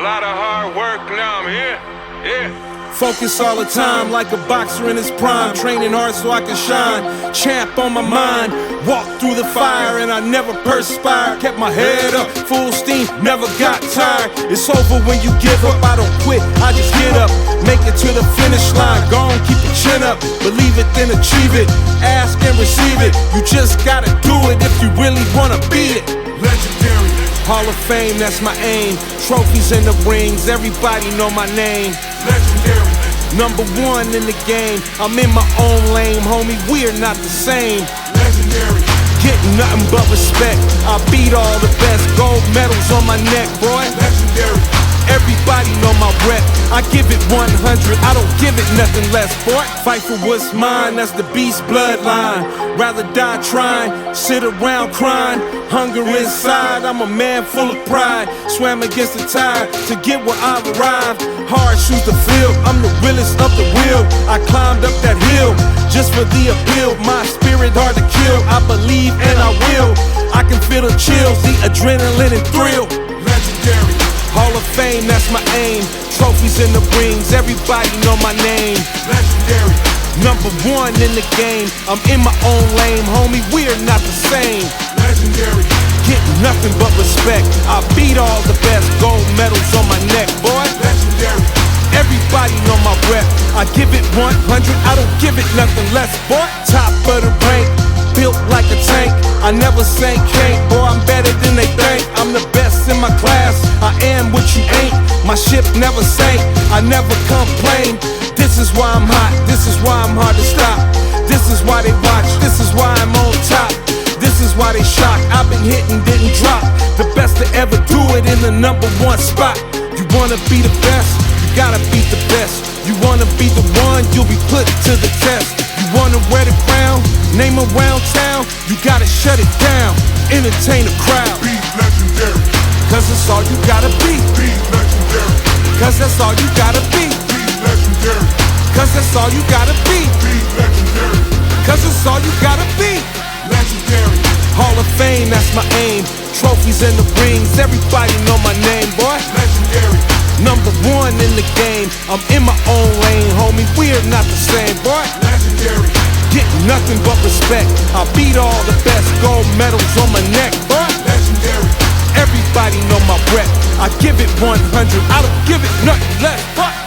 lot of hard work, now I'm here. Yeah. Focus all the time like a boxer in his prime. Training hard so I can shine. Champ on my mind. Walk through the fire and I never perspired. Kept my head up, full steam, never got tired. It's over when you give up, I don't quit, I just get up. Make it to the finish line, go on, keep your chin up. Believe it, then achieve it, ask and receive it. You just gotta do it if you really wanna be it. Legendary. Hall of Fame, that's my aim. Trophies in the rings, everybody know my name. Legendary. #1 in the game, I'm in my own lane, homie, we're not the same. Legendary. Getting nothing but respect, I beat all the best. Gold medals on my neck, boy. Legendary. Everybody know my rep, I give it 100, I don't give it nothing less, boy. Fight for what's mine, that's the beast bloodline. Rather die trying, sit around crying. Hunger inside, I'm a man full of pride. Swam against the tide to get where I've arrived. Hard shoes to fill, I'm the realest of the real. I climbed up that hill just for the appeal. My spirit hard to kill, I believe and I will. I can feel the chills, the adrenaline and thrill. Legendary. Hall of Fame, that's my aim. Trophies in the rings, everybody know my name. Legendary. #1 in the game, I'm in my own lane, homie, we're not the same. Legendary. Getting nothing but respect, I beat all the best. Gold medals on my neck, boy. Legendary. Everybody know my rep, I give it 100, I don't give it nothing less, boy. Top of the rank, built like a tank, I never sank, can't, boy, I'm better than they think. I'm the best in my class, I am what you ain't. My ship never sank, I never complain. This is why I'm hot, this is why I'm hard to stop. This is why they watch, this is why I'm on top. This is why they shocked, I've been hitting, didn't drop. The best to ever do it in the #1 spot. You wanna be the best, you gotta beat the best. You wanna be the one, you'll be put to the test. You wanna wear the crown, name around town, you gotta shut it down, entertain the crowd. Be legendary. Cause it's all you gotta be. Be legendary. Cause that's all you gotta be. Be legendary. Cause that's all you gotta be. Be legendary. Cause it's all you gotta be. Legendary. Hall of Fame, that's my aim. Trophies in the rings, everybody know my name, boy. Legendary. #1 in the game, I'm in my own lane, homie, we're not the same, boy. Legendary. Getting nothing but respect, I beat all the best. Gold medals on my neck, boy. Legendary. Everybody know my rep, I give it 100, I don't give it nothing less, boy.